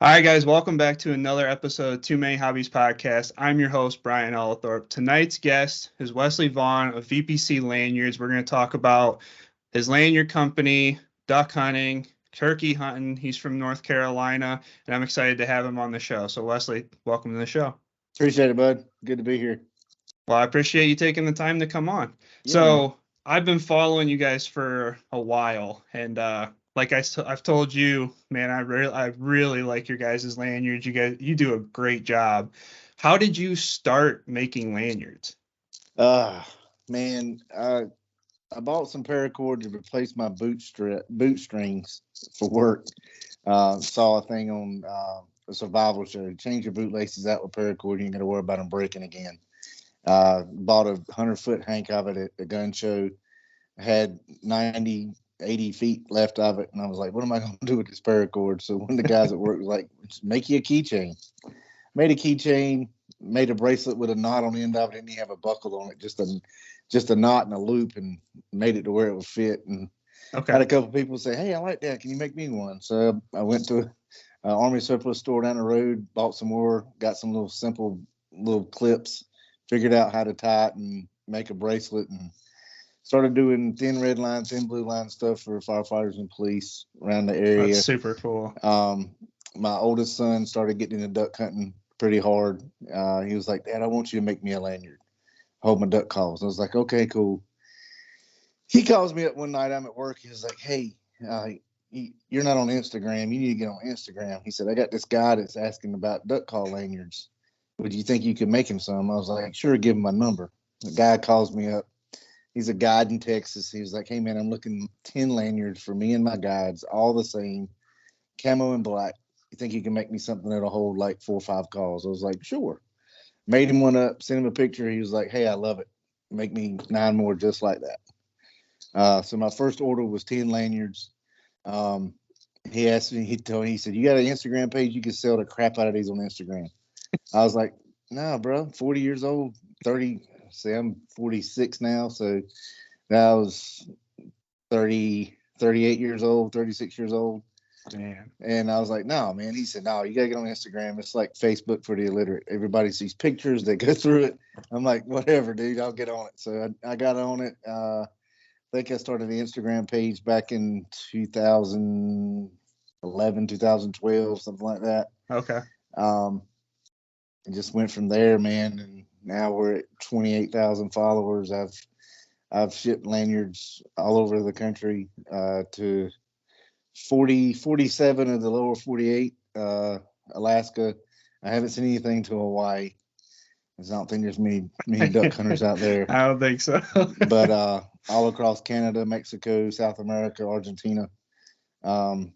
All right, guys, welcome back to another episode of Too Many Hobbies podcast. I'm your host, Brian Allthorpe. Tonight's guest is Wesley Vaughan of VPC Lanyards. We're going to talk about his lanyard company, duck hunting, turkey hunting. He's from North Carolina, and I'm excited to have him on the show. So, Wesley, welcome to the show. Appreciate it, bud. Good to be here. Well, I appreciate you taking the time to come on. Yeah, So, man. I've been following you guys for a while, and like I've told you, man, I really like your guys' lanyards. You do a great job. How did you start making lanyards? Man, I bought some paracord to replace my boot strings for work. Saw a thing on a survival show. Change your bootlaces out with paracord. You ain't got to worry about them breaking again. Bought a 100-foot hank of it at a gun show. Had 90, 80 feet left of it, and I was like, what am I going to do with this paracord? So one of the guys at work was like, make you a keychain. Made a keychain, made a bracelet with a knot on the end of it. Didn't even have a buckle on it, just a knot and a loop, and made it to where it would fit. And had a couple people say, hey, I like that. Can you make me one? So I went to an Army surplus store down the road, bought some more, got some little simple little clips, figured out how to tie it and make a bracelet, and started doing thin red line, thin blue line stuff for firefighters and police around the area. That's super cool. My oldest son started getting into duck hunting pretty hard. He was like, Dad, I want you to make me a lanyard. Hold my duck calls. I was like, okay, cool. He calls me up one night. I'm at work. He was like, hey, you're not on Instagram. You need to get on Instagram. He said, I got this guy that's asking about duck call lanyards. Would you think you could make him some? I was like, sure, give him my number. The guy calls me up. He's a guide in Texas. He was like, hey, man, I'm looking 10 lanyards for me and my guides, all the same, camo and black. You think you can make me something that'll hold like 4 or 5 calls? I was like, sure. Made him one up, sent him a picture. He was like, hey, I love it. Make me 9 more just like that. So my first order was 10 lanyards. He asked me, he said, you got an Instagram page? You can sell the crap out of these on Instagram. I was like, nah, bro, 40 years old, 30. See, I'm 46 now, so that was 38 years old, 36 years old. Man. And I was like, no, man. He said, no, you got to get on Instagram. It's like Facebook for the illiterate. Everybody sees pictures. They go through it. I'm like, whatever, dude. I'll get on it. So I got on it. I think I started the Instagram page back in 2011, 2012, something like that. Okay. And just went from there, man. And now we're at 28,000 followers. I've shipped lanyards all over the country to 47 of the lower 48, Alaska. I haven't seen anything to Hawaii. I don't think there's many duck hunters out there. I don't think so. But all across Canada, Mexico, South America, Argentina. I've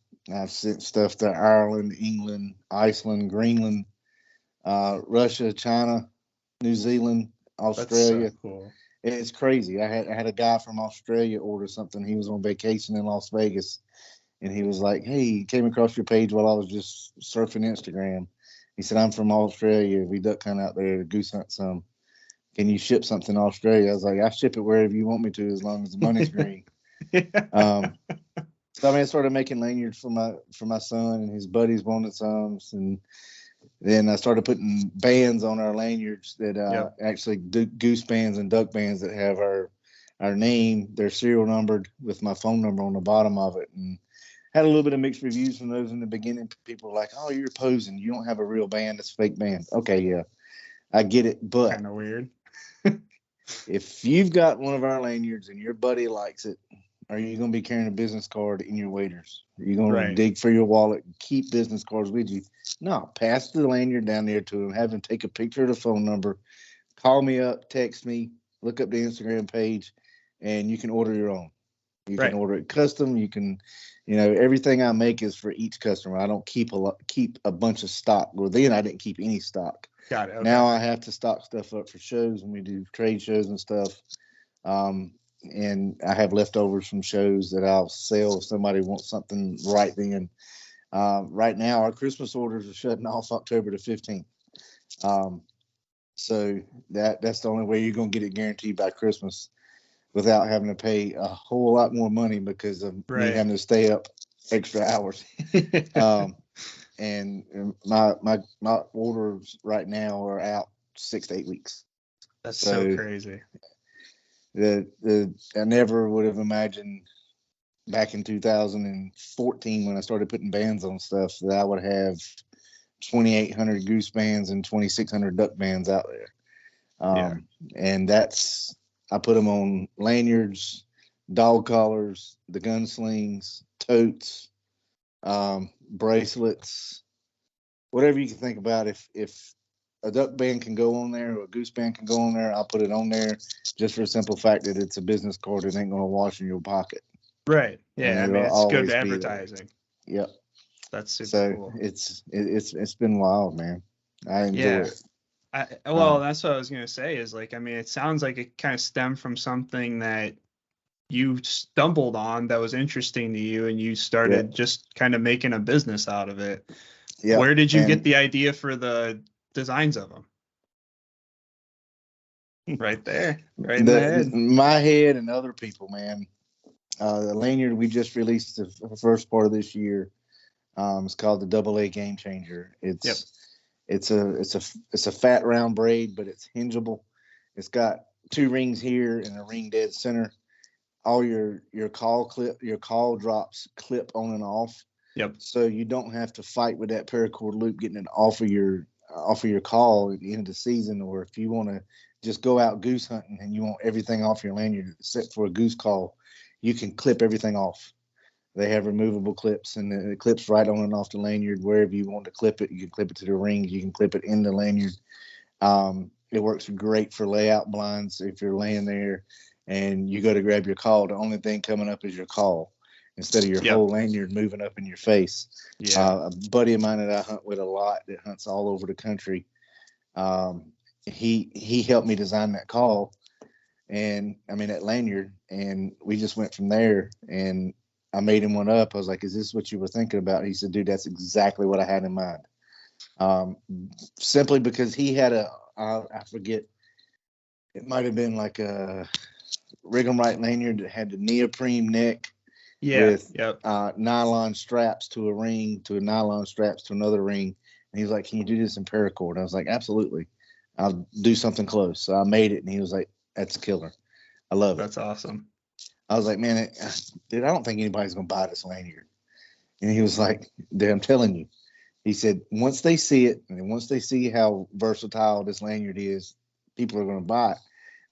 sent stuff to Ireland, England, Iceland, Greenland, Russia, China, New Zealand, Australia. That's so cool. It's crazy. I had a guy from Australia order something. He was on vacation in Las Vegas, and he was like, hey, he came across your page while I was just surfing Instagram. He said, I'm from Australia. We duck hunt out there to goose hunt some. Can you ship something to Australia? I was like, I ship it wherever you want me to, as long as the money's green. So I mean, I started making lanyards for my son, and his buddies wanted some, and then I started putting bands on our lanyards that actually goose bands and duck bands that have our name. They're serial numbered with my phone number on the bottom of it, and had a little bit of mixed reviews from those in the beginning. People were like, oh, you're posing. You don't have a real band. It's a fake band. Okay, yeah, I get it, but kind of weird. If you've got one of our lanyards and your buddy likes it, are you going to be carrying a business card in your waders? Are you going to dig for your wallet and keep business cards with you? No, pass the lanyard down there to him, have him take a picture of the phone number, call me up, text me, look up the Instagram page, and you can order your own. You can order it custom. You can, everything I make is for each customer. I don't keep a bunch of stock. Well, then I didn't keep any stock. Got it. Okay. Now I have to stock stuff up for shows when we do trade shows and stuff. And I have leftovers from shows that I'll sell if somebody wants something right then. Right now, our Christmas orders are shutting off October the 15th. So that's the only way you're going to get it guaranteed by Christmas without having to pay a whole lot more money because of me having to stay up extra hours. and my orders right now are out 6 to 8 weeks. That's so crazy. I never would have imagined back in 2014 when I started putting bands on stuff that I would have 2,800 goose bands and 2,600 duck bands out there. And I put them on lanyards, dog collars, the gunslings, totes, bracelets, whatever you can think about. If a duck band can go on there or a goose band can go on there, I'll put it on there just for the simple fact that it's a business card. It ain't going to wash in your pocket. Right. Yeah. I mean, it's good advertising. Yep. That's super cool. It's been wild, man. I enjoy it. That's what I was going to say is like, I mean, it sounds like it kind of stemmed from something that you stumbled on that was interesting to you and you started just kind of making a business out of it. Yeah. Where did you get the idea for the designs of them? Right there. Right in the head. My head and other people, man. The lanyard we just released the first part of this year. It's called the 𝐥𝐤𝐤 𝐵𝐴𝐺. It's a fat round braid, but it's hingeable. It's got 2 rings here and a ring dead center. All your call drops clip on and off. Yep. So you don't have to fight with that paracord loop getting it off of your call at the end of the season, or if you want to just go out goose hunting and you want everything off your lanyard except for a goose call, you can clip everything off. They have removable clips, and it clips right on and off the lanyard wherever you want to clip it. You can clip it to the rings. You can clip it in the lanyard. It works great for layout blinds. If you're laying there and you go to grab your call, the only thing coming up is your call instead of your whole lanyard moving up in your face. Yeah. A buddy of mine that I hunt with a lot that hunts all over the country, he helped me design that call, and that lanyard, and we just went from there. And I made him one up. I was like, "Is this what you were thinking about?" He said, "Dude, that's exactly what I had in mind." Simply because he had I forget, it might have been like a Rig'em Right lanyard that had the neoprene neck with nylon straps to a ring, to a nylon straps to another ring. And he was like, "Can you do this in paracord?" I was like, "Absolutely. I'll do something close." So I made it, and he was like, "That's a killer. I love it." That's awesome. I was like, "Man, dude, I don't think anybody's going to buy this lanyard." And he was like, "Dude, I'm telling you." He said, once they see it, and once they see how versatile this lanyard is, people are going to buy it.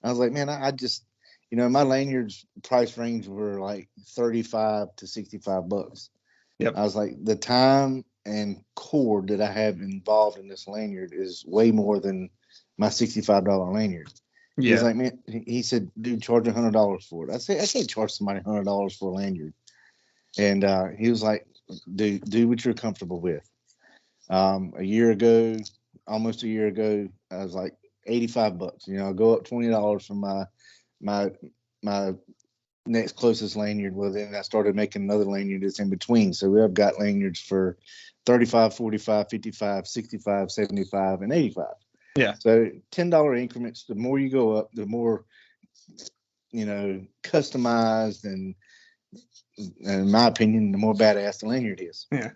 I was like, man, I just, my lanyards price range were like $35 to $65. Yep. I was like, the time and cord that I have involved in this lanyard is way more than my $65 lanyard. Yeah. He's like, man, he said, "Dude, charge $100 for it." I said, "I can't charge somebody $100 for a lanyard." And he was like, "Dude, do what you're comfortable with." Almost a year ago, I was like $85. I go up $20 from my next closest lanyard. Well, then I started making another lanyard that's in between. So we have got lanyards for $35, $45, $55, $65, $75, and $85. Yeah. So $10 increments. The more you go up, the more customized and in my opinion, the more badass the lanyard is. Yeah.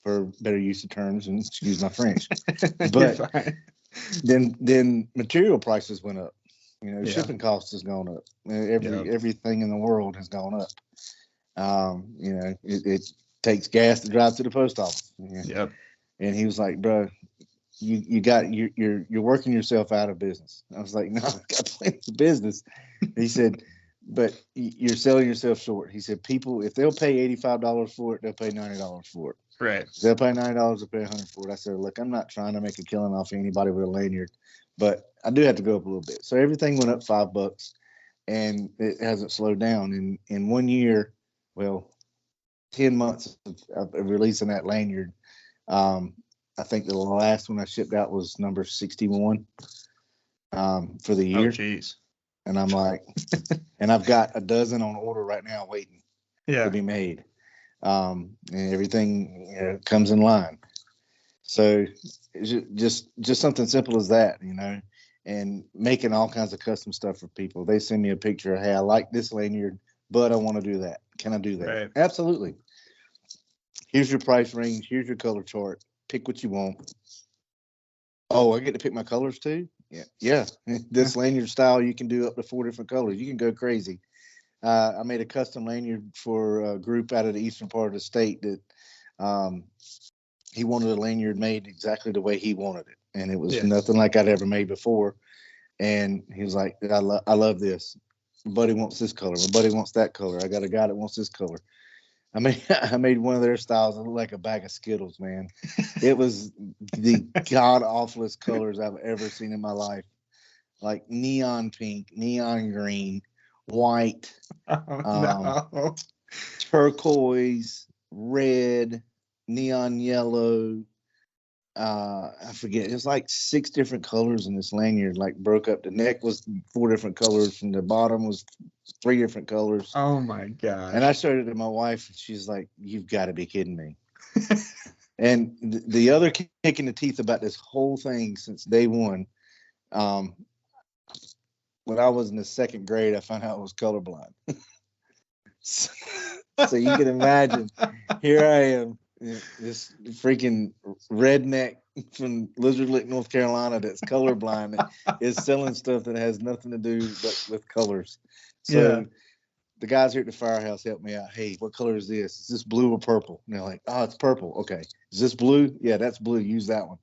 For better use of terms, and excuse my French. But then material prices went up. Shipping costs has gone up. Everything in the world has gone up. It takes gas to drive to the post office. Yep. And he was like, "Bro, you're working yourself out of business." I was like, "No, I've got plenty of business." He said, "But you're selling yourself short." He said, "People, if they'll pay $85 for it, they'll pay $90 for it. Right. If they'll pay $90, they'll pay $100 for it." I said, "Look, I'm not trying to make a killing off anybody with a lanyard, but I do have to go up a little bit." So everything went up $5, and it hasn't slowed down. In 1 year, 10 months of releasing that lanyard, I think the last one I shipped out was number 61 for the year. Oh, geez. And I'm like, and I've got a dozen on order right now waiting to be made. And everything comes in line. So it's just something simple as that, and making all kinds of custom stuff for people. They send me a picture of, "Hey, I like this lanyard, but I want to do that. Can I do that?" Right. Absolutely. Here's your price range. Here's your color chart. Pick what you want. Oh, I get to pick my colors too? Yeah. This lanyard style, you can do up to 4 different colors. You can go crazy. I made a custom lanyard for a group out of the eastern part of the state that he wanted a lanyard made exactly the way he wanted it. And it was nothing like I'd ever made before. And he was like, I love this. My buddy wants this color. My buddy wants that color. I got a guy that wants this color. I made one of their styles that looked like a bag of Skittles, man. It was the god awfulest colors I've ever seen in my life. Like neon pink, neon green, white, No. turquoise, red, neon yellow. I forget. It was like 6 different colors in this lanyard. Like broke up. The neck was 4 different colors. From the bottom was 3 different colors. Oh my god! And I showed it to my wife, and she's like, "You've got to be kidding me." And the other kick in the teeth about this whole thing since day one, when I was in the 2nd grade, I found out I was colorblind. So you can imagine, here I am, this freaking redneck from Lizard Lick, North Carolina, that's colorblind, is selling stuff that has nothing to do but with colors. So the guys here at the firehouse helped me out. Hey, what color is this? Is this blue or purple? And they're like, oh, it's purple. Okay. Is this blue? Yeah, that's blue. Use that one.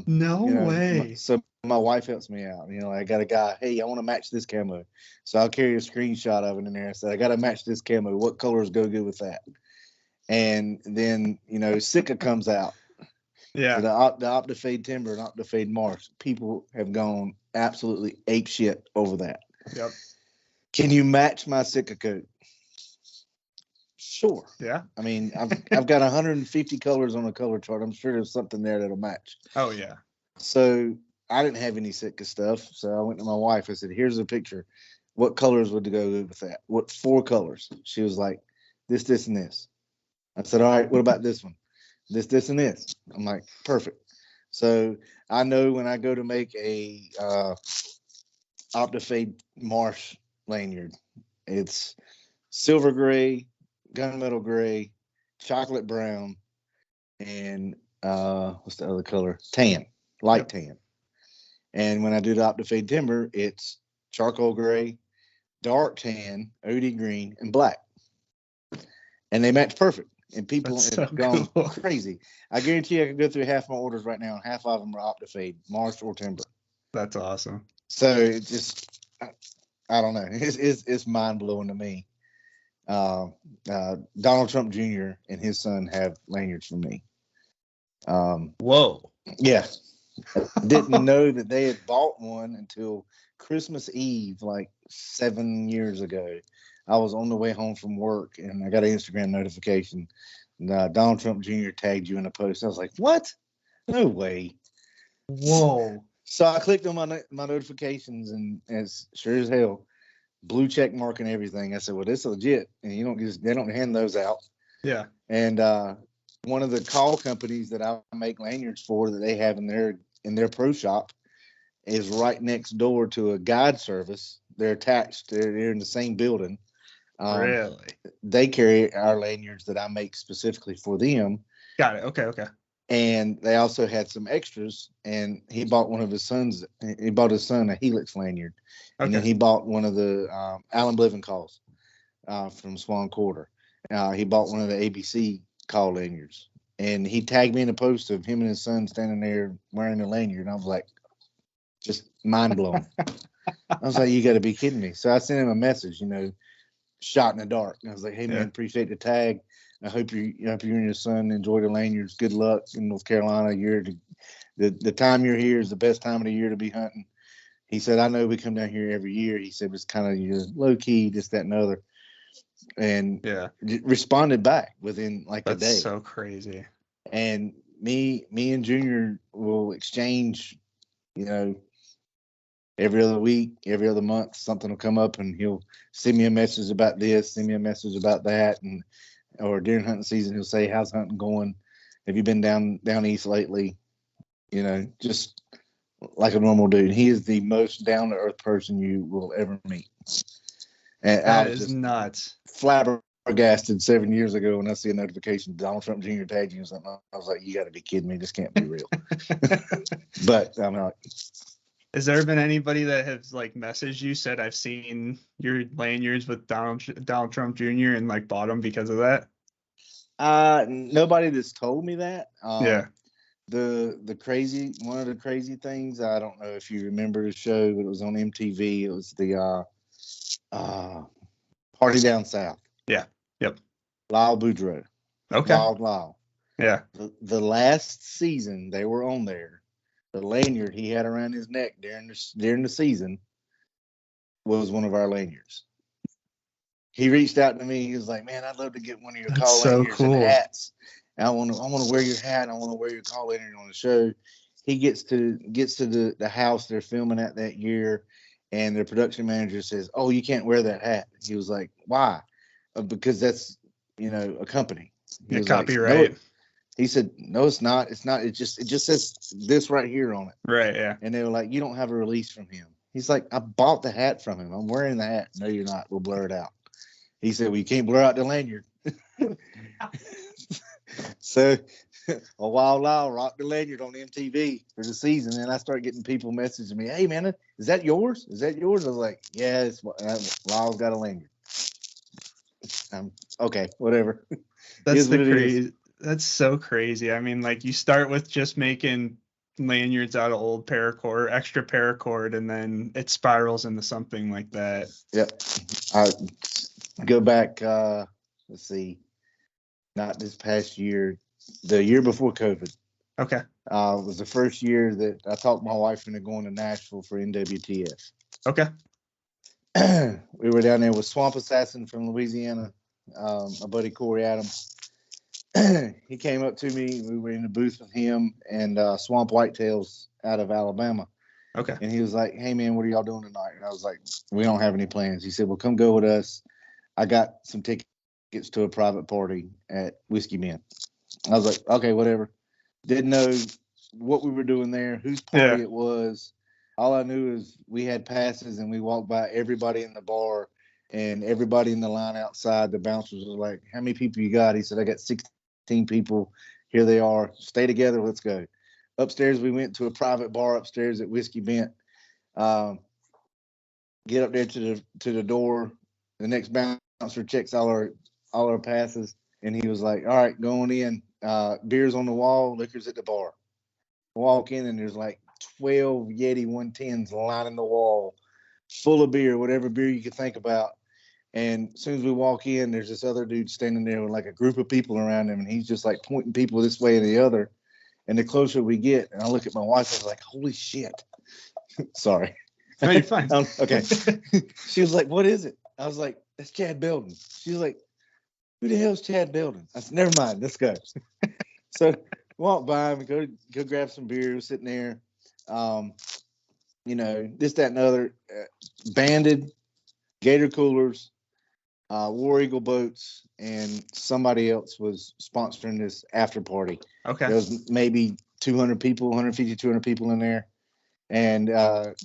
No way. So my wife helps me out. I got a guy, hey, I want to match this camo. So I'll carry a screenshot of it in there and say, I got to match this camo. What colors go good with that? And then, �𝐚𝐧𝐭 comes out. Yeah. The Optifade Timber and Optifade Marsh. People have gone absolutely ape shit over that. Yep. Can you match my 𝐸𝐴 coat? Sure. Yeah. I mean, I've got 150 colors on a color chart. I'm sure there's something there that'll match. Oh yeah. So I didn't have any 𝐸𝐴 stuff. So I went to my wife. I said, here's a picture. What colors would go good with that? What 4 colors? She was like, this, and this. I said, all right, what about this one? This, and this. I'm like, perfect. So I know when I go to make a Optifade Marsh lanyard, it's silver gray, gunmetal gray, chocolate brown, and what's the other color? Tan, light tan. And when I do the Optifade Timber, it's charcoal gray, dark tan, OD green, and black. And they match perfect. And people have gone crazy. I guarantee you I can go through half my orders right now, and half of them are Optifade, Marsh, or Timber. That's awesome. So it just, I don't know. It's mind blowing to me. Donald Trump Jr. and his son have lanyards from me. Whoa. Yeah. Didn't know that they had bought one until Christmas Eve, like 7 years ago. I was on the way home from work, and I got an Instagram notification. Donald Trump Jr. tagged you in a post. I was like, what? No way. Whoa. So I clicked on my notifications, and as sure as hell, blue check mark and everything. I said, well, this is legit. And they don't hand those out. Yeah. And one of the call companies that I make lanyards for that they have in their pro shop is right next door to a guide service. They're attached. They're in the same building. Really? They carry our lanyards that I make specifically for them. Got it. Okay. And they also had some extras, and he bought one of his sons. He bought his son a Helix lanyard. Okay. And then he bought one of the Alan Bliven calls from Swan Quarter. He bought one of the ABC call lanyards. And he tagged me in a post of him and his son standing there wearing the lanyard. And I was like, just mind blown. I was like, you got to be kidding me. So I sent him a message, shot in the dark. And I was like, hey, man, appreciate the tag. I hope you and your son enjoy the lanyards. Good luck in North Carolina. The time you're here is the best time of the year to be hunting. He said, I know we come down here every year. He said, it's kind of your low key, this, that, and other. And responded back within like a day. That's so crazy. And me and Junior will exchange, every other week, every other month, something will come up, and he'll send me a message about this, send me a message about that, or during hunting season, he'll say, how's hunting going? Have you been down east lately? Just like a normal dude. He is the most down-to-earth person you will ever meet. And that is nuts. Flabbergasted flabbergasted 7 years ago when I see a notification Donald Trump Jr. tagged you or something. I was like, you got to be kidding me. This can't be real. But I'm like, has there been anybody that has like messaged you, said I've seen your lanyards with Donald Trump Jr. and like bought them because of that? nobody that's told me that. Yeah. One of the crazy things, I don't know if you remember the show, but it was on MTV. It was the Party Down South. Yeah. Yep. Lyle Boudreaux. Okay. Wild Lyle. Yeah. The last season they were on there, the lanyard he had around his neck during the season was one of our lanyards. He reached out to me. He was like, "Man, I'd love to get one of your call lanyards and hats. And I want to wear your hat. I want to wear your call lanyard on the show." He gets to the house they're filming at that year, and the production manager says, "Oh, you can't wear that hat." He was like, "Why?" Because that's a company. He was copyright. Like, no. He said, "No, it's not. It's not. It just says this right here on it." Right. Yeah. And they were like, "You don't have a release from him." He's like, "I bought the hat from him. I'm wearing the hat." "No, you're not. We'll blur it out." He said, "Well, you can't blur out the lanyard." So a Wild Lyle rocked the lanyard on MTV for the season, and I started getting people messaging me, "Hey, man, is that yours? Is that yours?" I was like, "Yeah, Lyle's got a lanyard." Okay, whatever. That's the crazy. That's so crazy. I mean, like, you start with just making lanyards out of old paracord, extra paracord, and then it spirals into something like that. Yep. I go back, let's see, not this past year, the year before COVID. Okay. It was the first year that I talked my wife into going to Nashville for NWTF. Okay. We were down there with Swamp Assassin from Louisiana, my buddy Corey Adams. He came up to me. We were in the booth with him and Swamp Whitetails out of Alabama. Okay. And he was like, "Hey, man, what are y'all doing tonight?" And I was like, "We don't have any plans." He said, "Well, come go with us. I got some tickets to a private party at Whiskey Men." I was like, "Okay, whatever." Didn't know what we were doing there, whose party it was. All I knew is we had passes and we walked by everybody in the bar and everybody in the line outside. The bouncers was like, "How many people you got?" He said, "I got 16 people. Here they are. Stay together. Let's go." Upstairs, we went to a private bar upstairs at Whiskey Bent. Get up there to the door. The next bouncer checks all our passes, and he was like, "All right, going in. Beers on the wall, liquor's at the bar." Walk in, and there's like 12 Yeti 110s lining the wall, full of beer, whatever beer you could think about. And as soon as we walk in, there's this other dude standing there with like a group of people around him, and he's just like pointing people this way and the other. And the closer we get, and I look at my wife, I was like, "Holy shit!" Sorry. No, you're fine. Okay. She was like, "What is it?" I was like, "That's Chad Belden." She was like, "Who the hell's Chad Belden?" I said, "Never mind, let's go." So walk by and go grab some beer. We're sitting there, this, that, and other. Banded, Gator coolers, War Eagle boats, and somebody else was sponsoring this after party. Okay. There was maybe 200 people, 150, 200 people in there. And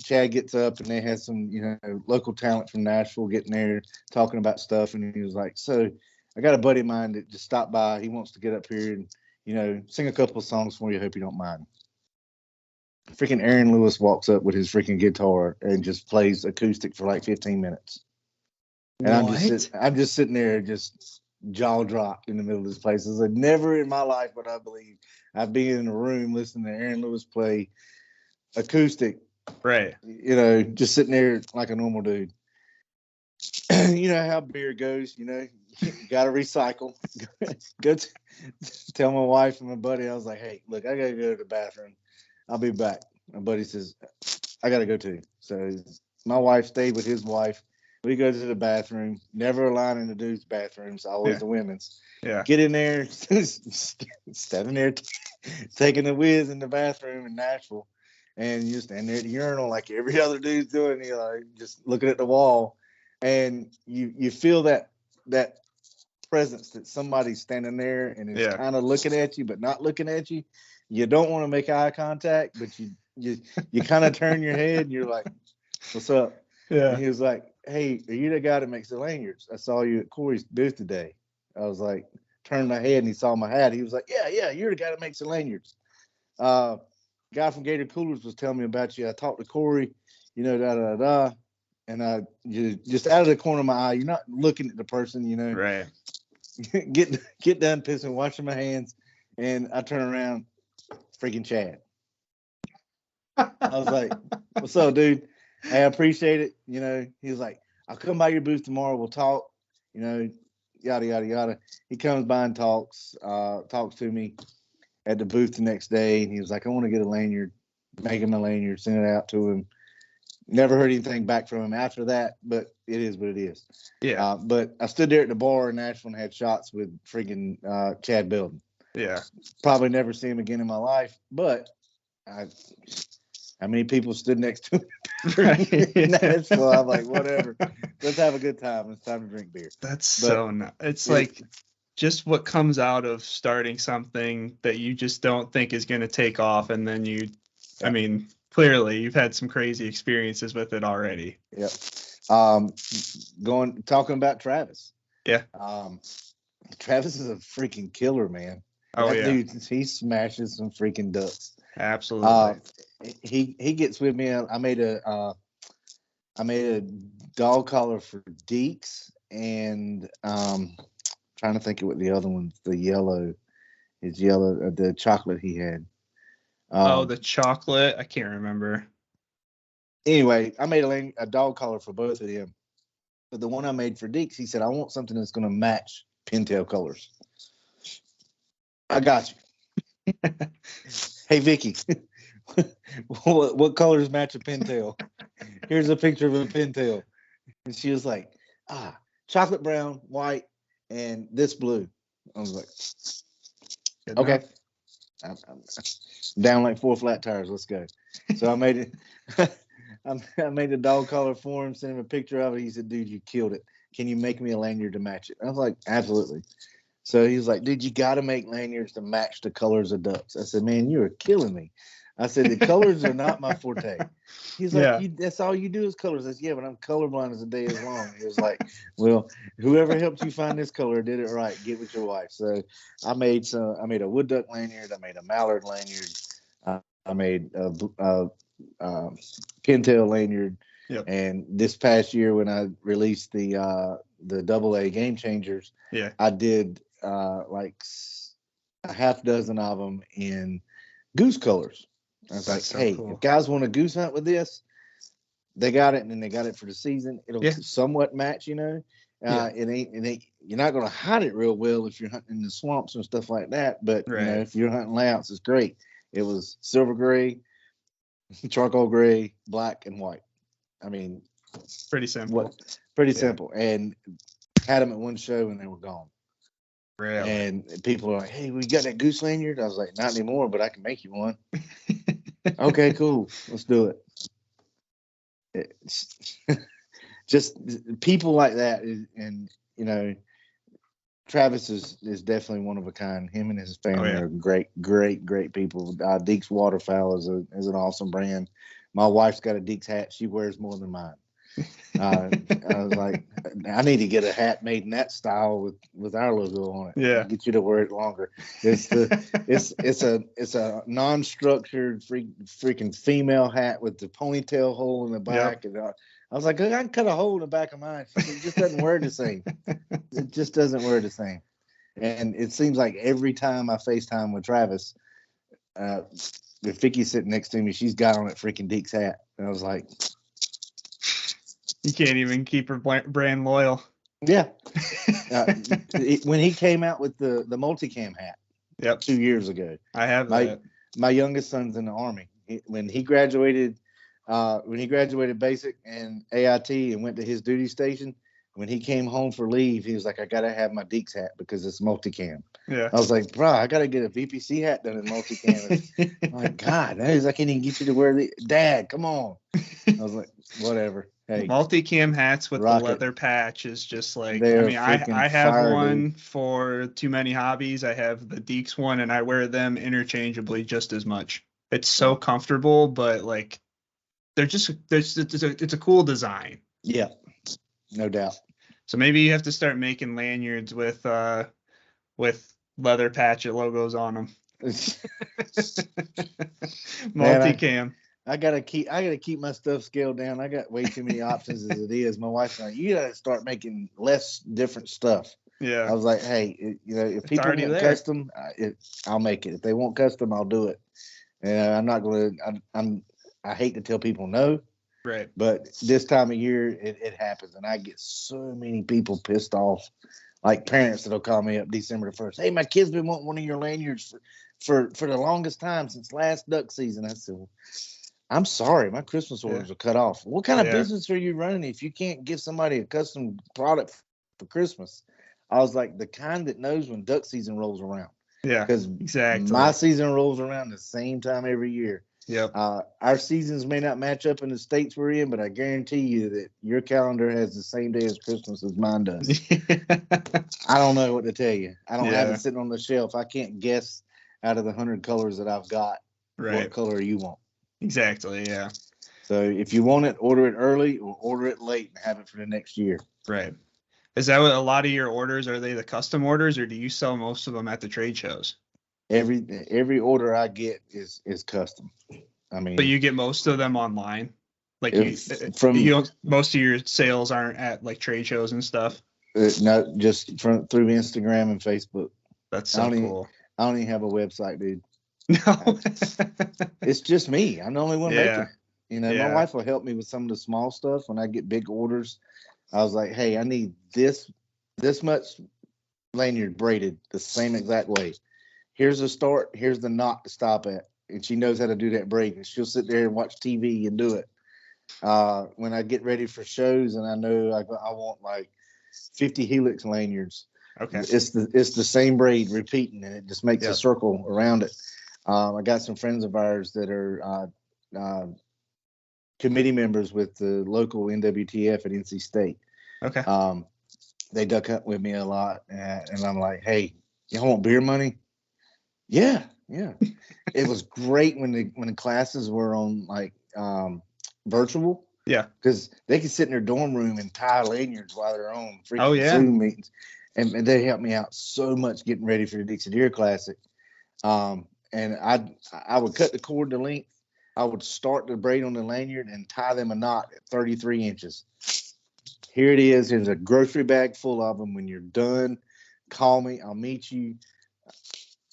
Chad gets up, and they had some, local talent from Nashville getting there talking about stuff. And he was like, "So I got a buddy of mine that just stopped by. He wants to get up here and, sing a couple of songs for you. Hope you don't mind." Freaking Aaron Lewis walks up with his freaking guitar and just plays acoustic for like 15 minutes. And I'm just sitting there, just jaw dropped in the middle of this place. I was like, never in my life would I believe I'd be in a room listening to Aaron Lewis play acoustic. Right. Just sitting there like a normal dude. You know how beer goes, you got to recycle. Go tell my wife and my buddy, I was like, "Hey, look, I got to go to the bathroom. I'll be back." My buddy says, "I got to go too." So my wife stayed with his wife. We go to the bathroom, never a line in the dude's bathrooms, always the women's. Yeah. Get in there, standing there, taking the whiz in the bathroom in Nashville. And you stand there at the urinal like every other dude's doing, just looking at the wall. And you feel that presence that somebody's standing there and is kind of looking at you, but not looking at you. You don't want to make eye contact, but you kind of turn your head and you're like, "What's up?" Yeah. And he was like, hey, are you the guy that makes the lanyards? I saw you at Corey's booth today. I was like, turned my head and he saw my hat. He was like, yeah, you're the guy that makes the lanyards. Guy from Gator Coolers was telling me about you. I talked to Corey, you know, and just out of the corner of my eye, you're not looking at the person, you know. Right. Get done pissing, washing my hands, and I turn around, freaking Chad. I was like, what's up, dude? Hey, I appreciate it. You know, he was like, I'll come by your booth tomorrow. We'll talk, you know, yada, yada, yada. He comes by and talks to me at the booth the next day. And he was like, I want to get a lanyard, make him a lanyard, send it out to him. Never heard anything back from him after that, but it is what it is. Yeah. But I stood there at the bar in Nashville and had shots with freaking Chad Belden. Yeah. Probably never see him again in my life, but how many people stood next to him? Right. So I'm like, whatever. Let's have a good time. It's time to drink beer. It's like just what comes out of starting something that you just don't think is going to take off. And then I mean, clearly you've had some crazy experiences with it already. Yep. Talking about Travis. Yeah. Travis is a freaking killer, man. Oh, yeah. Dude, he smashes some freaking ducks. Absolutely. He gets with me. I made a dog collar for Deeks, and trying to think of what the other one's. The yellow, the chocolate he had. The chocolate. I can't remember. Anyway, I made a dog collar for both of them. But the one I made for Deeks, he said, I want something that's going to match pintail colors. I got you. Hey, Vicky, what colors match a pintail? Here's a picture of a pintail. And she was like, chocolate brown, white, and this blue. I was like, okay. I'm down like 4 flat tires. Let's go. So I made it. I made a dog collar for him, sent him a picture of it. He said, dude, you killed it. Can you make me a lanyard to match it? I was like, absolutely. So he was like, dude, you got to make lanyards to match the colors of ducks. I said, man, you are killing me. I said, the colors are not my forte. He's like, that's all you do is colors. I said, yeah, but I'm colorblind as the day is long. He was like, well, whoever helped you find this color did it right. Get with your wife. So I made a wood duck lanyard. I made a mallard lanyard. I made a pintail lanyard. Yep. And this past year when I released the AA Game Changers, I did like a half dozen of them in goose colors. I was like, hey, cool. If guys want to goose hunt with this, they got it, and then they got it for the season. It'll somewhat match, you know. It ain't. You're not going to hide it real well if you're hunting in the swamps and stuff like that. But you know, if you're hunting layouts, it's great. It was silver gray, charcoal gray, black, and white. I mean, pretty simple. Simple. And had them at one show and they were gone. Really? And people are like, hey, we got that goose lanyard? I was like, not anymore, but I can make you one. Okay, cool. Let's do it. Just people like that. And, you know, Travis is definitely one of a kind. Him and his family are great people. Deeks Waterfowl is an awesome brand. My wife's got a Deeks hat. She wears more than mine. I was like, I need to get a hat made in that style with our logo on it. Yeah, get you to wear it longer. It's a non-structured freaking female hat with the ponytail hole in the back. Yep. And I was like, I can cut a hole in the back of mine. It just doesn't wear the same. It just doesn't wear the same. And it seems like every time I FaceTime with Travis, if Vicky's sitting next to me, she's got on that freaking Deeks hat. And I was like, you can't even keep her brand loyal. Yeah. When he came out with the multicam hat 2 years ago, I have that. My youngest son's in the Army. When he graduated basic and AIT and went to his duty station, when he came home for leave, he was like, I got to have my Deeks hat because it's multicam. Yeah. I was like, bro, I got to get a VPC hat done in multicam. I'm like, God, I can't even get you to wear the Dad. Come on. I was like, whatever. Hey, multicam hats with the leather patch is just like, I have one for Too Many Hobbies. I have the Deeks one, and I wear them interchangeably just as much. It's so comfortable, but like, it's a cool design. Yeah. no doubt. So maybe you have to start making lanyards with leather patchet logos on them. Multicam. I gotta keep my stuff scaled down. I got way too many options as it is. My wife's like, you gotta start making less different stuff. Yeah. I was like, hey, if people want there. custom, I'll make it. If they want custom, I'll do it. And I'm not gonna. I hate to tell people no. Right. But this time of year, it happens, and I get so many people pissed off, like parents that'll call me up December the 1st. Hey, my kid's been wanting one of your lanyards for the longest time since last duck season. I said, well, I'm sorry, my Christmas orders are cut off. What kind of business are you running if you can't give somebody a custom product for Christmas? I was like, the kind that knows when duck season rolls around. Yeah, because exactly. My season rolls around the same time every year. Yep. Our seasons may not match up in the states we're in, but I guarantee you that your calendar has the same day as Christmas as mine does. I don't know what to tell you. I don't have it sitting on the shelf. I can't guess out of the 100 colors that I've got what color you want. Exactly, yeah. So if you want it, order it early or order it late and have it for the next year. Right. Is that what a lot of your orders, are they the custom orders, or do you sell most of them at the trade shows? Every order I get is custom. I mean, but you get most of them online. Like most of your sales aren't at like trade shows and stuff. No, just through Instagram and Facebook. That's so cool. I don't even have a website, dude. No, it's just me. I'm the only one making it. My wife will help me with some of the small stuff when I get big orders. I was like, hey, I need this much lanyard braided the same exact way. Here's the start. Here's the knot to stop at. And she knows how to do that braid. And she'll sit there and watch TV and do it. When I get ready for shows and I know I want like 50 helix lanyards. Okay. It's the same braid repeating, and it just makes a circle around it. I got some friends of ours that are committee members with the local NWTF at NC State. Okay. They duck hunt with me a lot, and I'm like, hey, y'all want beer money? Yeah. It was great when the classes were on like virtual. Yeah. Because they could sit in their dorm room and tie lanyards while they're on freaking Zoom meetings. And they helped me out so much getting ready for the Dixie Deer Classic. And I would cut the cord to length. I would start the braid on the lanyard and tie them a knot at 33 inches. Here it is. Here's a grocery bag full of them. When you're done, call me. I'll meet you.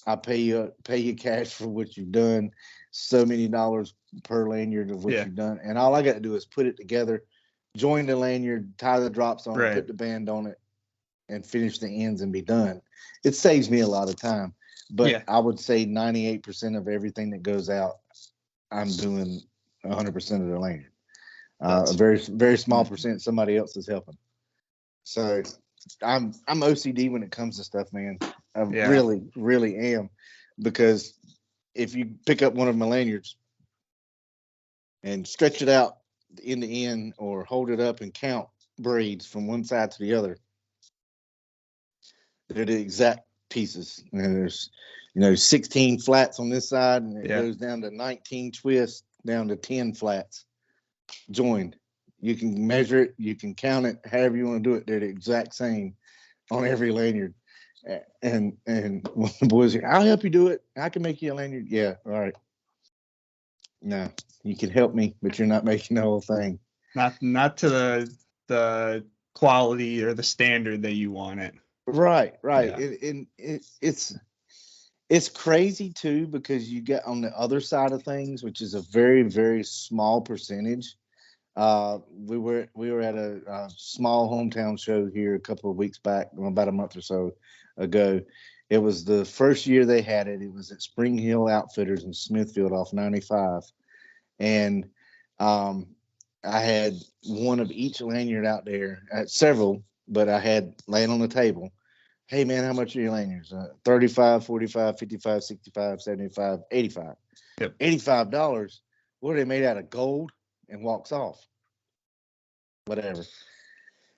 I'll pay you cash for what you've done. So many dollars per lanyard of what you've done. And all I got to do is put it together, join the lanyard, tie the drops on it, put the band on it, and finish the ends and be done. It saves me a lot of time. But I would say 98% of everything that goes out, I'm doing 100% of the lanyard. A very, very small percent somebody else is helping. So I'm OCD when it comes to stuff, man. I really, really am. Because if you pick up one of my lanyards and stretch it out end to end or hold it up and count braids from one side to the other, they're the exact pieces. And there's 16 flats on this side, and it goes down to 19 twists, down to 10 flats joined. You can measure it, you can count it, however you want to do it. They're the exact same on every lanyard. And one of the boys, I'll help you do it. I can make you a lanyard. Yeah, all right. No, you can help me, but you're not making the whole thing. Not to the quality or the standard that you want it. Right. Yeah. It's crazy too, because you get on the other side of things, which is a very, very small percentage. We were at a small hometown show here a couple of weeks back, about a month or so ago. It was the first year they had it. It was at Spring Hill Outfitters in Smithfield off 95. And I had one of each lanyard out there, several, but I had laying on the table. Hey, man, how much are your lanyards? 35, 45, 55, 65, 75, 85. Yep. $85. What are they made out of? Gold? And walks off. Whatever.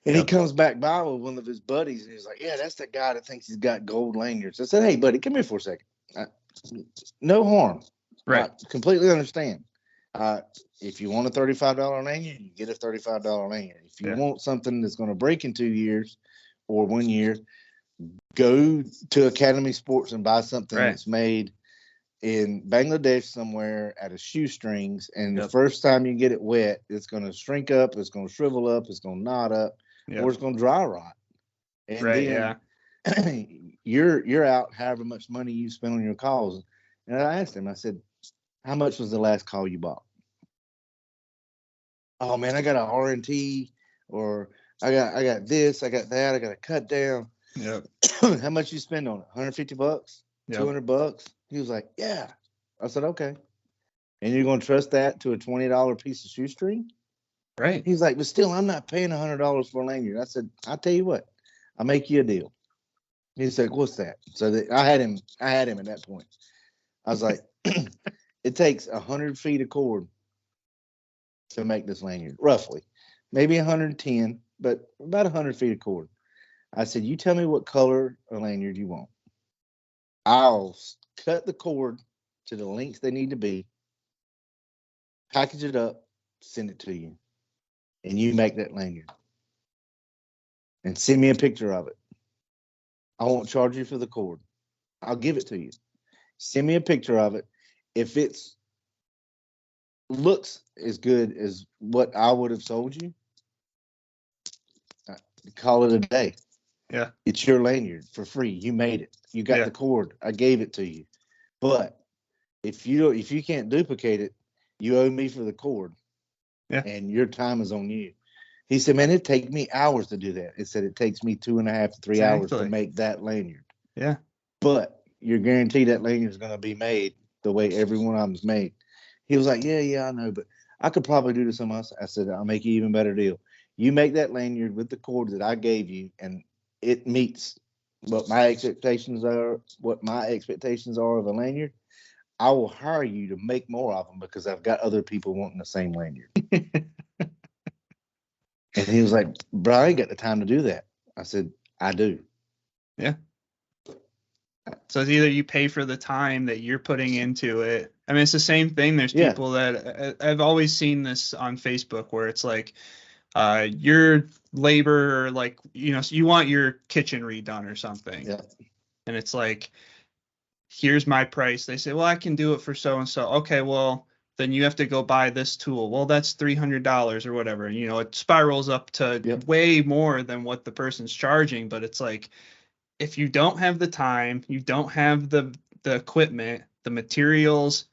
And he comes back by with one of his buddies, and he's like, yeah, that's that guy that thinks he's got gold lanyards. I said, hey, buddy, come here for a second. No harm. Right. I completely understand. If you want a $35 lanyard, you get a $35 lanyard. If you want something that's going to break in 2 years or 1 year, go to Academy Sports and buy something that's made in Bangladesh somewhere at a shoestrings. And the first time you get it wet, it's going to shrink up, it's going to shrivel up, it's going to knot up, or it's going to dry rot. And then you're out however much money you spend on your calls. And I asked him, I said, how much was the last call you bought? Oh man, I got a RNT, or I got this, I got that, I got a cut down. Yep. How much you spend on it? $150? $200? He was like, yeah. I said, okay. And you're gonna trust that to a $20 piece of shoestring? Right. He's like, but still, I'm not paying $100 for a lanyard. I said, I'll tell you what, I'll make you a deal. He said, what's that? So I had him at that point. I was like, it takes 100 feet of cord to make this lanyard, roughly. Maybe 110, but about 100 feet of cord. I said, you tell me what color of lanyard you want. I'll cut the cord to the lengths they need to be, package it up, send it to you, and you make that lanyard. And send me a picture of it. I won't charge you for the cord. I'll give it to you. Send me a picture of it. If it's looks as good as what I would have sold you, call it a day. Yeah. It's your lanyard for free. You made it. You got the cord. I gave it to you. But if you can't duplicate it, you owe me for the cord. Yeah. And your time is on you. He said, man, it'd take me hours to do that. It said it takes me 2.5 to 3 hours to make that lanyard. Yeah. But you're guaranteed that lanyard is going to be made the way every one of them's made. He was like, yeah, I know, but I could probably do this something else. I said, I'll make you an even better deal. You make that lanyard with the cord that I gave you, and it meets what my expectations are of a lanyard. I will hire you to make more of them because I've got other people wanting the same lanyard. And he was like, bro, I ain't got the time to do that. I said, I do. Yeah. So it's either you pay for the time that you're putting into it. I mean, it's the same thing. There's people that I've always seen this on Facebook where it's like, your labor, like, so you want your kitchen redone or something. Yeah. And it's like, here's my price. They say, well, I can do it for so-and-so. Okay, well, then you have to go buy this tool. Well, that's $300 or whatever. It spirals up to way more than what the person's charging. But it's like, if you don't have the time, you don't have the equipment, the materials,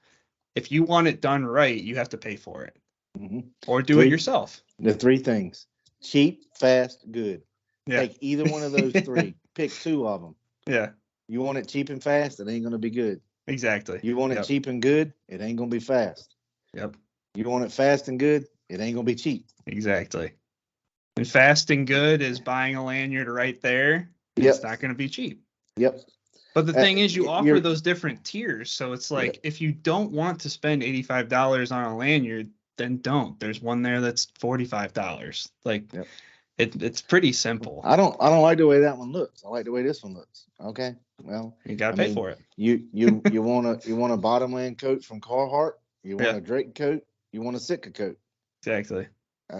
if you want it done right, you have to pay for it. Mm-hmm. Or do it yourself. The three things: cheap, fast, good. Yeah. Take either one of those three. Pick two of them. Yeah. You want it cheap and fast, it ain't going to be good. Exactly. You want it cheap and good, it ain't going to be fast. Yep. You want it fast and good, it ain't going to be cheap. Exactly. And fast and good is buying a lanyard right there. Yep. It's not going to be cheap. Yep. But the thing is, you offer those different tiers. So it's like, if you don't want to spend $85 on a lanyard, then don't. There's one there that's $45. Like, it's pretty simple. I don't like the way that one looks. I like the way this one looks. Okay. Well, you gotta pay for it. You want a bottomland coat from Carhartt. You want a Drake coat. You want a 𝐦𝐨𝐵𝐞 coat. Exactly.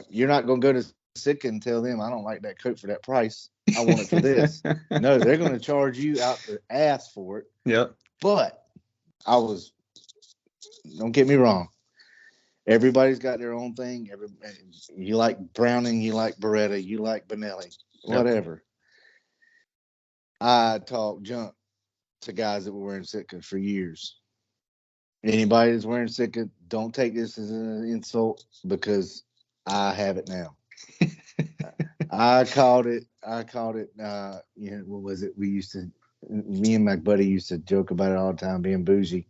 You're not gonna go to 𝐦𝐶 and tell them I don't like that coat for that price. I want it for this. No, they're gonna charge you out the ass for it. Yep. But don't get me wrong. Everybody's got their own thing. You like Browning, you like Beretta, you like Benelli, whatever. I talk junk to guys that were wearing 𝐦𝐶 for years. Anybody that's wearing 𝐦𝐶, don't take this as an insult because I have it now. I called it. What was it? Me and my buddy used to joke about it all the time, being bougie.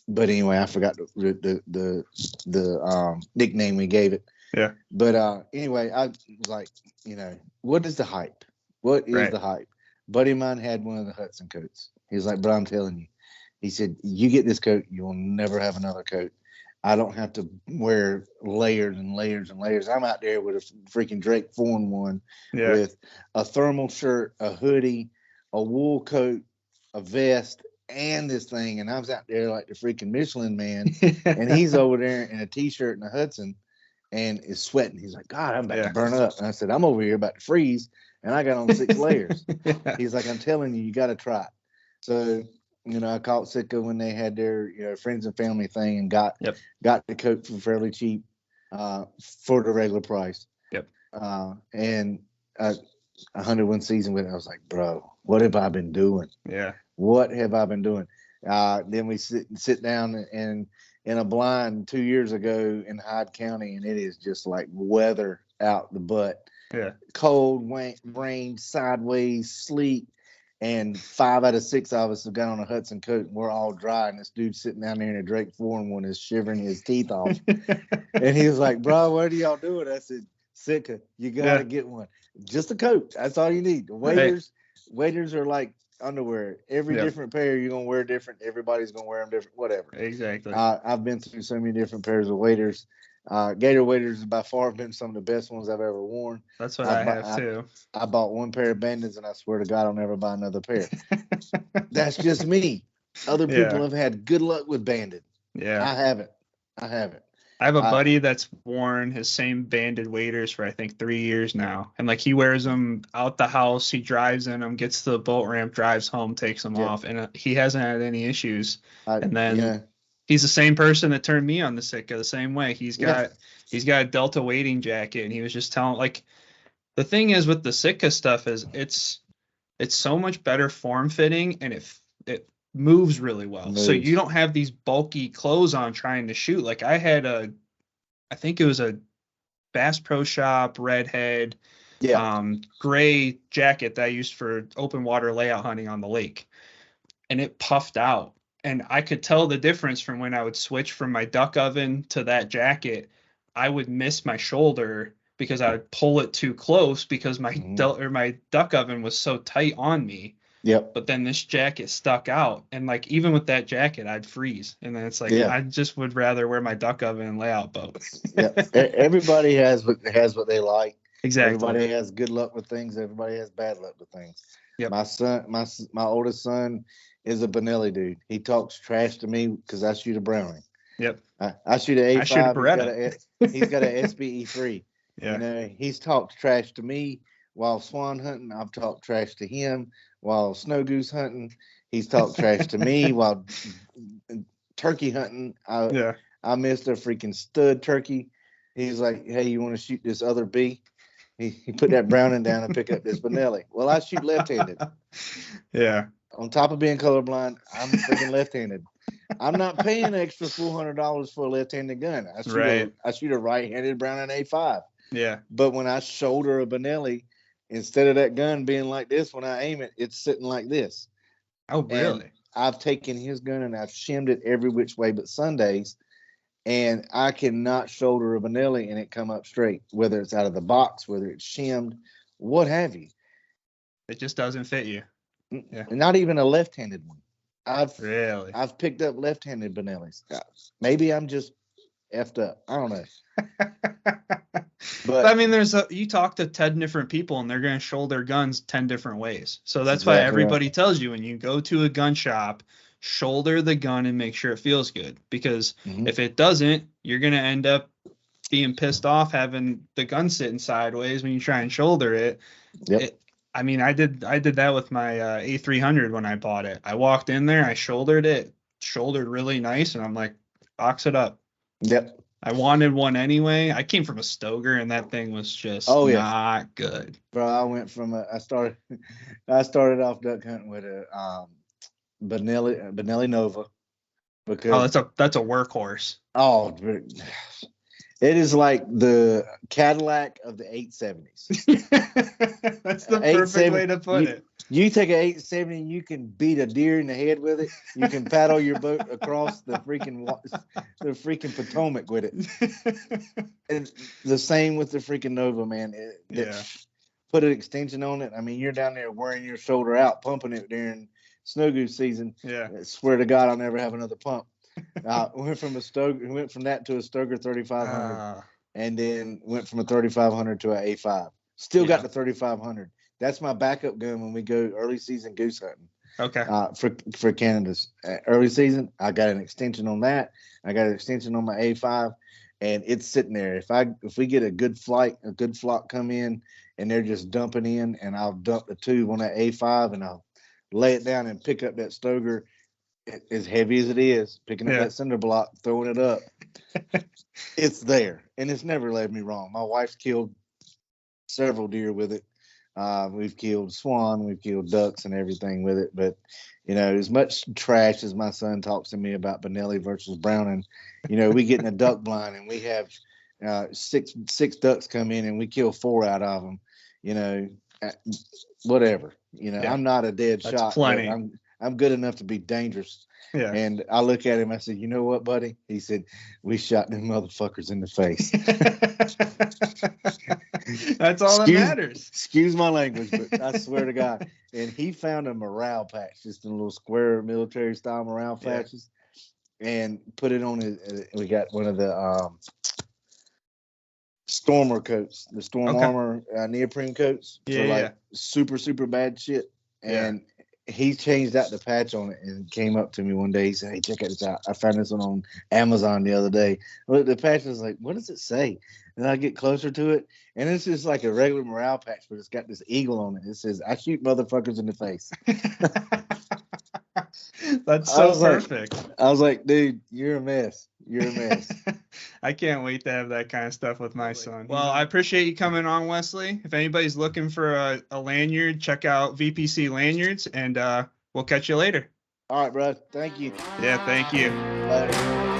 But anyway, I forgot the nickname we gave it. Yeah. But anyway, I was like, what is the hype? What is the hype? Buddy of mine had one of the Hudson coats. He was like, bro, I'm telling you. He said, you get this coat, you will never have another coat. I don't have to wear layers and layers and layers. I'm out there with a freaking Drake 4-in-1 with a thermal shirt, a hoodie, a wool coat, a vest, and this thing, and I was out there like the freaking Michelin man, and he's over there in a t-shirt and a Hudson, and is sweating. He's like, God, I'm about to burn up. And I said, I'm over here about to freeze, and I got on 6 layers. He's like, I'm telling you, you got to try it. So, you know, I caught 𝐤𝐸𝐾 when they had their, you know, friends and family thing, and got the coat for fairly cheap for the regular price. And I hunted one season with it. I was like, bro, what have I been doing? What have I been doing? Then we sit down in a blind 2 years ago in Hyde County, and it is just like weather out the butt. Cold, rain, sideways, sleet, and 5 out of 6 of us have got on a Hudson coat, and we're all dry. And this dude sitting down there in a Drake 4-in-1 is shivering his teeth off. And he was like, bro, what are y'all doing? I said, 𝐤𝐸𝐾, you gotta get one. Just a coat. That's all you need. Waders are like underwear. Every different pair you're gonna wear different. Everybody's gonna wear them different. Whatever. Exactly. I've been through so many different pairs of waders. Gator waders have by far been some of the best ones I've ever worn. That's what I have too. I bought one pair of Bandits, and I swear to God I'll never buy another pair. That's just me. Other people have had good luck with Bandit. I haven't. I have a buddy that's worn his same Banded waders for I think 3 years now, and like he wears them out the house, he drives in them, gets to the boat ramp, drives home, takes them off, and he hasn't had any issues. And then he's the same person that turned me on the 𝐤𝐸𝐾 the same way. He's got a Delta wading jacket, and he was just telling, like, the thing is with the 𝐤𝐸𝐾 stuff is it's so much better form fitting, and it moves really well. So you don't have these bulky clothes on trying to shoot. Like I had I think it was a Bass Pro Shop redhead gray jacket that I used for open water layout hunting on the lake, and it puffed out, and I could tell the difference from when I would switch from my duck oven to that jacket. I would miss my shoulder because I would pull it too close because my my duck oven was so tight on me. But then this jacket stuck out, and like even with that jacket, I'd freeze. And then it's like I just would rather wear my duck oven and layout boats. Everybody has what they like. Exactly. Everybody has good luck with things. Everybody has bad luck with things. My oldest son is a Benelli dude. He talks trash to me because I shoot a Browning. I shoot an A5. I shoot a Beretta. He's got an SBE3. You know, he's talked trash to me while swan hunting. I've talked trash to him while snow goose hunting. He's talked trash to me while turkey hunting. I missed a freaking stud turkey. He's like, hey, you want to shoot this other bee? He put that Browning down and pick up this Benelli. Well, I shoot left-handed. On top of being colorblind, I'm freaking left-handed. I'm not paying extra $400 for a left-handed gun. I shoot a right-handed Browning A5. But when I shoulder a Benelli, instead of that gun being like this, when I aim it, it's sitting like this. Oh, really? And I've taken his gun and I've shimmed it every which way but Sundays, and I cannot shoulder a Benelli and it come up straight, whether it's out of the box, whether it's shimmed, what have you. It just doesn't fit you. Not even a left-handed one. Really? I've picked up left-handed Benellis. Maybe I'm just effed up. I don't know. But I mean, you talk to 10 different people and they're going to shoulder guns 10 different ways. So that's why everybody tells you when you go to a gun shop, shoulder the gun and make sure it feels good. Because if it doesn't, you're going to end up being pissed off having the gun sitting sideways when you try and shoulder it. I mean, I did that with my A300 when I bought it. I walked in there, I shouldered really nice, and I'm like, box it up. I wanted one anyway. I came from a Stoger, and that thing was just not good. Bro, I went from I started off duck hunting with a Benelli Nova. Because that's a workhorse. Oh, it is like the Cadillac of the 870s. That's the perfect way to put it. You take an 870 and you can beat a deer in the head with it. You can paddle your boat across the freaking Potomac with it. And the same with the freaking Nova, man. Put an extension on it. I mean, you're down there wearing your shoulder out, pumping it during snow goose season. I swear to God, I'll never have another pump. Went from that to a Stoger 3500, and then went from a 3500 to an A5. Still got the 3500. That's my backup gun when we go early season goose hunting. Okay. For Canada's early season. I got an extension on that. I got an extension on my A5, and it's sitting there. If we get a good flock come in, and they're just dumping in, and I'll dump the tube on that A5, and I'll lay it down and pick up that Stoker, as heavy as it is, picking up that cinder block, throwing it up. It's there, and it's never led me wrong. My wife's killed several deer with it. We've killed swan, we've killed ducks and everything with it. But, as much trash as my son talks to me about Benelli versus Browning, we get in a duck blind and we have six ducks come in and we kill 4 out of them. Whatever. I'm not a dead That's shot. Plenty. I'm good enough to be dangerous. Yeah. And I look at him. I said, "You know what, buddy?" He said, "We shot them motherfuckers in the face." That's all that matters. Excuse my language, but I swear to God. And he found a morale patch, just in a little square military style morale patches, and put it on his. We got one of the Stormer coats, the Storm Armor neoprene coats for super, super bad shit. And he changed out the patch on it and came up to me one day. He said, "Hey, check this out. I found this one on Amazon the other day." Well, the patch was like, "What does it say?" And I get closer to it, and it's just like a regular morale patch, but it's got this eagle on it. It says, "I shoot motherfuckers in the face." That's so perfect. I was like, "Dude, you're a mess. You're a mess." I can't wait to have that kind of stuff with my son. Well, I appreciate you coming on, Wesley. If anybody's looking for a lanyard, check out VPC Lanyards, and we'll catch you later. All right, bro. Thank you. Yeah, thank you. Later.